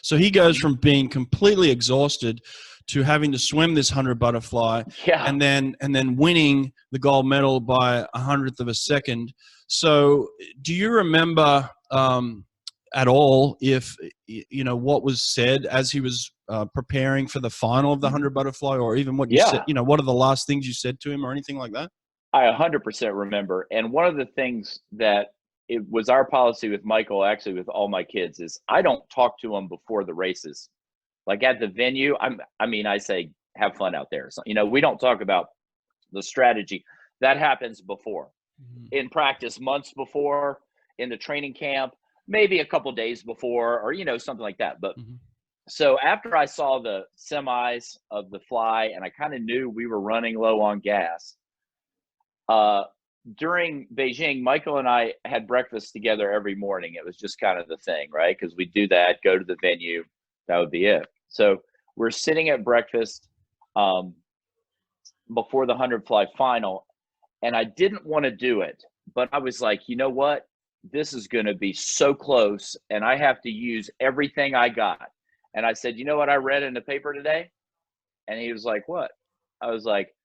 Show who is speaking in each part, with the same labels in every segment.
Speaker 1: So he goes from being completely exhausted to having to swim this 100 butterfly, and then winning the gold medal by 100th of a second. So do you remember at all if what was said as he was preparing for the final of the 100 butterfly, or even what you said? What are the last things you said to him, or anything like that?
Speaker 2: I 100% remember. And one of the things that it was our policy with Michael, actually with all my kids, is I don't talk to them before the races. Like at the venue, I say, have fun out there. So, we don't talk about the strategy. That happens before. In practice, months before, in the training camp, maybe a couple days before, or, something like that. But so after I saw the semis of the fly and I kind of knew we were running low on gas, during Beijing, Michael and I had breakfast together every morning. It was just kind of the thing, right? Because we'd do that, go to the venue, that would be it. So we're sitting at breakfast before the 100 fly final, and I didn't want to do it, but I was like, you know what? This is going to be so close, and I have to use everything I got. And I said, you know what I read in the paper today? And he was like, what? I was like,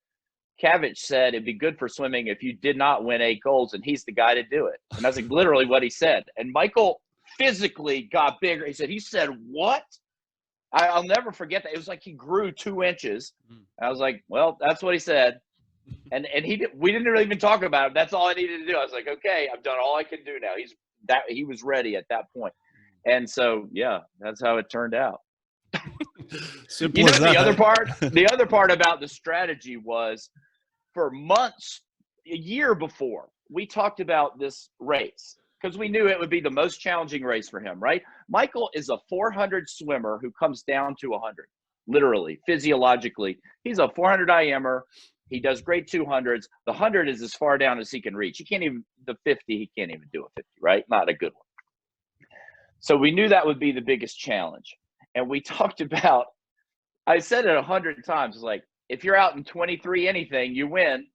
Speaker 2: Cavic said it'd be good for swimming if you did not win 8 golds, and he's the guy to do it. And that's like literally what he said. And Michael physically got bigger. He said, what? I'll never forget that. It was like he grew 2 inches. I was like, well, that's what he said. And we didn't really even talk about it. That's all I needed to do. I was like, okay, I've done all I can do now. He was ready at that point. And so, yeah, that's how it turned out.
Speaker 1: Simple as that.
Speaker 2: The other part about the strategy was, for months, a year before, we talked about this race because we knew it would be the most challenging race for him, right? Michael is a 400 swimmer who comes down to 100, literally, physiologically. He's a 400 IMer. He does great 200s. The 100 is as far down as he can reach. The 50, he can't even do a 50, right? Not a good one. So we knew that would be the biggest challenge. And we talked about, I said it 100 times, like, if you're out in 23 anything, you win.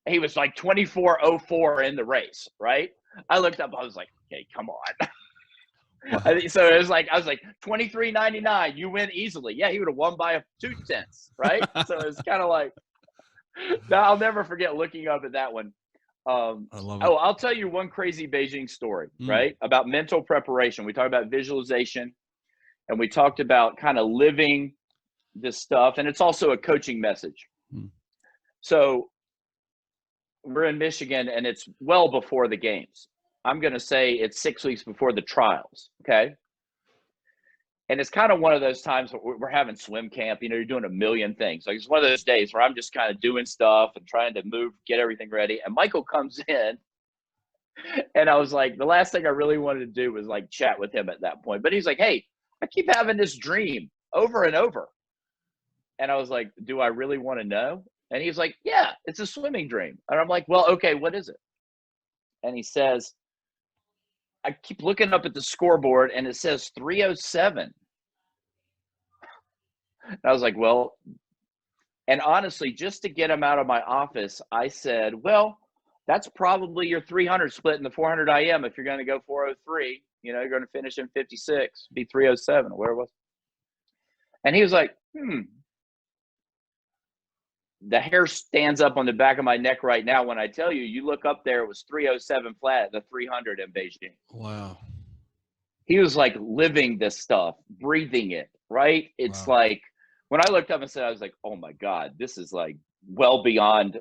Speaker 2: He was like 24:04 in the race, right? I looked up, I was like, okay, come on. Wow. So it was like, I was like, 23.99, you win easily. Yeah, he would have won by 2/10, right? So it's kind of like, I'll never forget looking up at that one.
Speaker 1: I love it.
Speaker 2: I'll tell you one crazy Beijing story, right? About mental preparation. We talked about visualization, and we talked about kind of living this stuff, and it's also a coaching message. So we're in Michigan, and it's well before the games. I'm going to say it's 6 weeks before the trials, okay? And it's kind of one of those times where we're having swim camp. You're doing a million things. Like, it's one of those days where I'm just kind of doing stuff and trying to move, get everything ready. And Michael comes in, and I was like, the last thing I really wanted to do was like chat with him at that point. But he's like, hey, I keep having this dream over and over. And I was like, do I really want to know? And he's like, yeah, it's a swimming dream. And I'm like, well, okay, what is it? And he says, I keep looking up at the scoreboard and it says 3:07. And I was like, well, and honestly, just to get him out of my office, I said, well, that's probably your 300 split in the 400 IM. If you're going to go 4:03, you're going to finish in 56, be 3:07 or where it was. And he was like, The hair stands up on the back of my neck right now when I tell you, you look up there, it was 3:07 flat, the 300 in Beijing.
Speaker 1: Wow.
Speaker 2: He was like living this stuff, breathing it, right? It's like, when I looked up and said, I was like, oh my God, this is like well beyond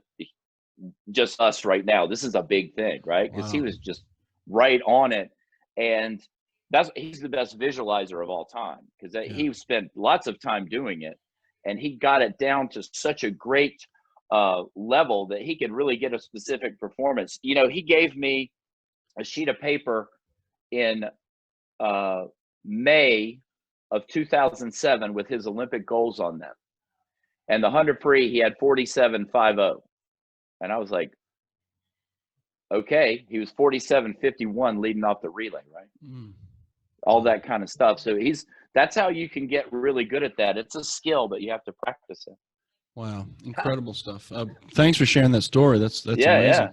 Speaker 2: just us right now. This is a big thing, right? Because he was just right on it. And he's the best visualizer of all time, because he spent lots of time doing it. And he got it down to such a great level that he could really get a specific performance. He gave me a sheet of paper in May of 2007 with his Olympic goals on them. And the 100 free, he had 47.50. And I was like, okay, he was 47.51 leading off the relay, right? All that kind of stuff. So that's how you can get really good at that. It's a skill, but you have to practice it.
Speaker 1: Wow. Incredible stuff. Thanks for sharing that story. That's amazing.
Speaker 2: Yeah.